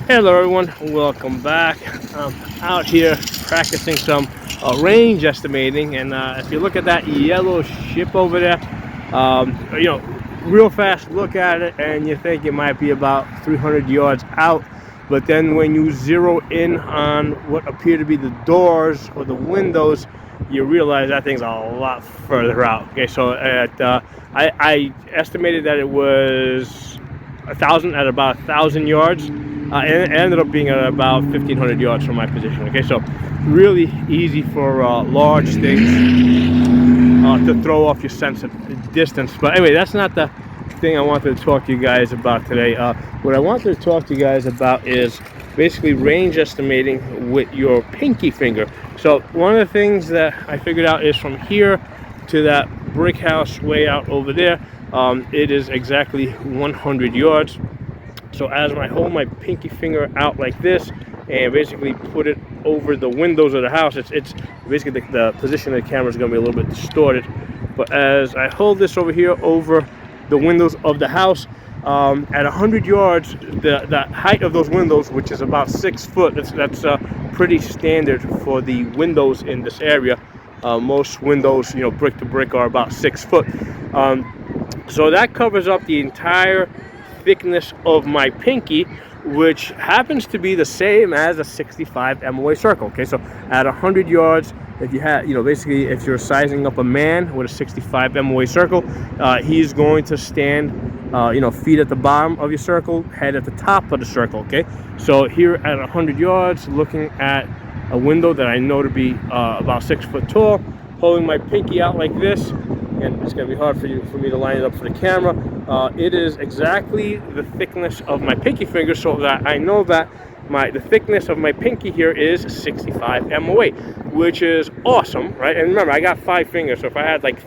Hello everyone, welcome back. I'm out here practicing some range estimating, and if you look at that yellow ship over there, real fast look at it and you think it might be about 300 yards out, but then when you zero in on what appear to be the doors or the windows, you realize that thing's a lot further out. Okay, so I estimated that it was at about 1,000 yards, and it ended up being at about 1,500 yards from my position. Okay, so really easy for large things to throw off your sense of distance. But anyway, that's not the thing I wanted to talk to you guys about today. What I wanted to talk to you guys about is basically range estimating with your pinky finger. So one of the things that I figured out is from here to that brick house way out over there, it is exactly 100 yards. So as I hold my pinky finger out like this and basically put it over the windows of the house, it's basically the position of the camera is going to be a little bit distorted. But as I hold this over here over the windows of the house, at 100 yards, the height of those windows, which is about 6 foot, that's pretty standard for the windows in this area. Most windows, brick to brick, are about 6 foot. So that covers up the entire thickness of my pinky, which happens to be the same as a 65 MOA circle. Okay, so at 100 yards, if you had, basically if you're sizing up a man with a 65 MOA circle, he's going to stand, feet at the bottom of your circle, head at the top of the circle. Okay, so here at 100 yards, looking at a window that I know to be about 6 foot tall, holding my pinky out like this, and it's going to be hard for me to line it up for the camera. It is exactly the thickness of my pinky finger, so that I know that the thickness of my pinky here is 65 MOA, which is awesome, right? And remember, I got 5 fingers, so if I had like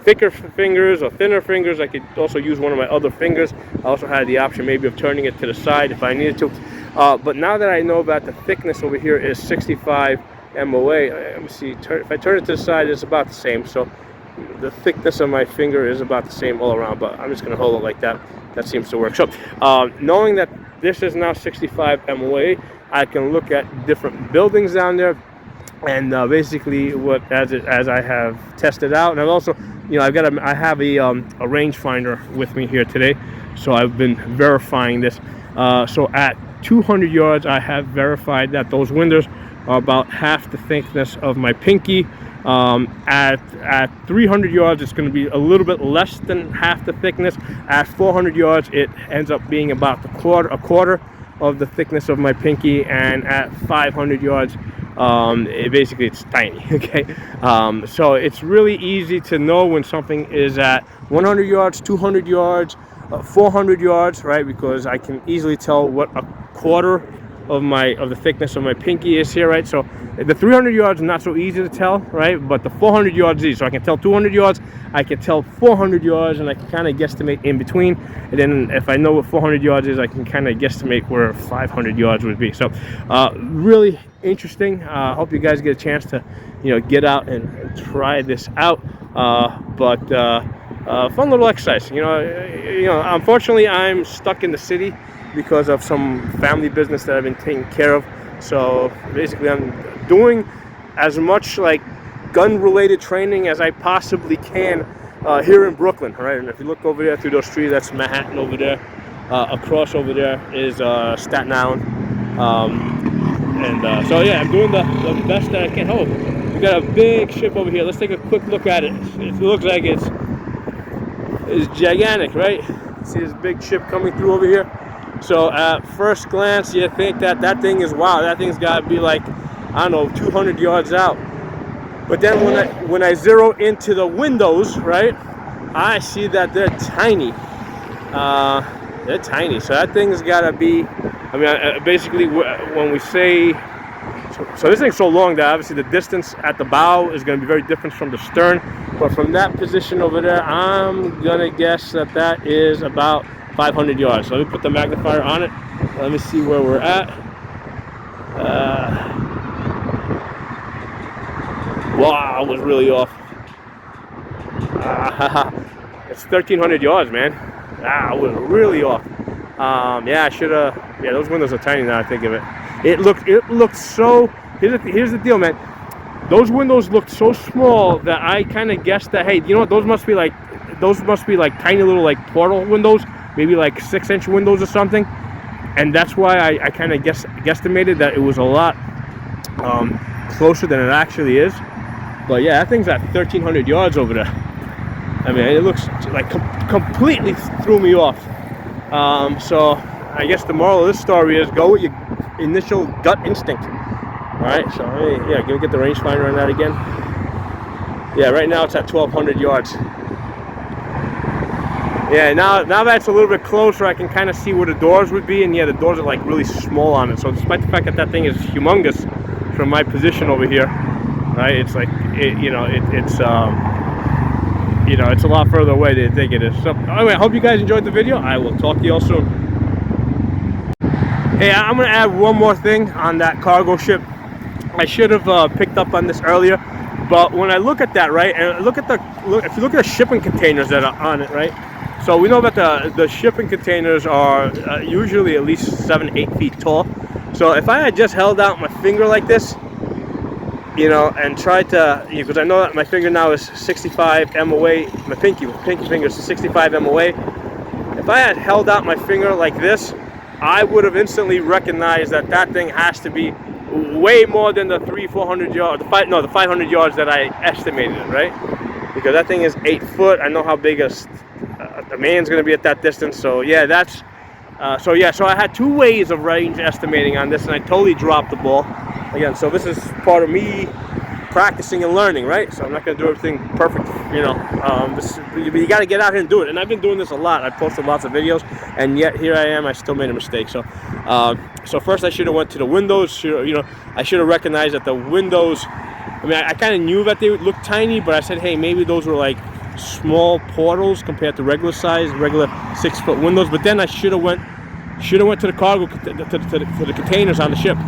thicker fingers or thinner fingers, I could also use one of my other fingers. I also had the option maybe of turning it to the side if I needed to. But now that I know that the thickness over here is 65 MOA, let me see, if I turn it to the side, it's about the same. So the thickness of my finger is about the same all around, but I'm just going to hold it like that. That seems to work. So knowing that this is now 65 MOA, I can look at different buildings down there, and basically as I have tested out, and I've also, I have a rangefinder with me here today, so I've been verifying this. So at 200 yards, I have verified that those windows are about half the thickness of my pinky. At 300 yards, it's going to be a little bit less than half the thickness. At 400 yards, it ends up being about a quarter of the thickness of my pinky, and at 500 yards, it's tiny. Okay, so it's really easy to know when something is at 100 yards, 200 yards, 400 yards, right? Because I can easily tell what a quarter of the thickness of my pinky is here, right? So the 300 yards is not so easy to tell, right? But the 400 yards is. So I can tell 200 yards, I can tell 400 yards, and I can kind of guesstimate in between. And then if I know what 400 yards is, I can kind of guesstimate where 500 yards would be. So really interesting. Hope you guys get a chance to, get out and try this out. Fun little exercise. Unfortunately, I'm stuck in the city because of some family business that I've been taking care of. So basically, I'm doing as much like gun-related training as I possibly can here in Brooklyn. Right, and if you look over there through those trees, that's Manhattan over there. Across over there is Staten Island. So yeah, I'm doing the best that I can. Oh, we got a big ship over here. Let's take a quick look at it. It looks like it's gigantic, right? See this big ship coming through over here. So at first glance, you think that thing is, wow, that thing's got to be like, I don't know, 200 yards out. But then when I zero into the windows, right, I see that they're tiny. They're tiny. So that thing's got to be, basically when we say, so this thing's so long that obviously the distance at the bow is going to be very different from the stern. But from that position over there, I'm going to guess that is about 500 yards. So let me put the magnifier on it. Let me see where we're at. Wow, I was really off. It's 1,300 yards, man. I was really off. Yeah, I should have. Yeah, those windows are tiny now I think of it. It looked so. Here's the deal, man. Those windows looked so small that I kind of guessed that, hey, you know what? Those must be like tiny little like portal windows, maybe like 6-inch windows or something. And that's why I kind of guesstimated that it was a lot closer than it actually is. But yeah, that thing's at 1,300 yards over there. I mean, it looks like completely threw me off. So I guess the moral of this story is go with your initial gut instinct. All right, so yeah, gonna get the rangefinder on that again. Yeah, right now it's at 1,200 yards. Yeah, now that it's a little bit closer, I can kind of see where the doors would be, and yeah, the doors are like really small on it. So despite the fact that that thing is humongous from my position over here, right? It's like it's a lot further away than I think it is. So anyway, I hope you guys enjoyed the video. I will talk to you all soon. Hey, I'm gonna add one more thing on that cargo ship. I should have picked up on this earlier, but when I look at that, right, and if you look at the shipping containers that are on it, right. So we know that the shipping containers are usually at least 7-8 feet tall. So if I had just held out my finger like this, and tried to, because I know that my finger now is 65 MOA, my pinky finger is 65 MOA. If I had held out my finger like this, I would have instantly recognized that that thing has to be way more than the 300-400 yards, the 500 yards that I estimated it, right? Because that thing is 8 foot. I know how big a man's going to be at that distance. So yeah, so I had two ways of range estimating on this, and I totally dropped the ball again. So this is part of me practicing and learning, right? So I'm not going to do everything perfect, you got to get out here and do it. And I've been doing this a lot. I posted lots of videos, and yet here I am. I still made a mistake. So first I should have went to the windows. I should have recognized that the windows. I mean, I kind of knew that they would look tiny, but I said, hey, maybe those were like small portals compared to regular 6-foot windows. But then I should have went to the cargo to the containers on the ship.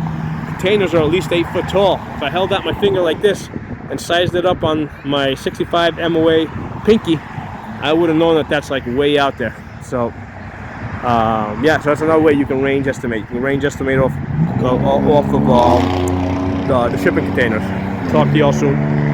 Containers are at least 8 foot tall. If I held out my finger like this and sized it up on my 65 MOA pinky, I would have known that that's like way out there. So yeah, so that's another way you can range estimate. You can range estimate off of the shipping containers. Talk to y'all soon.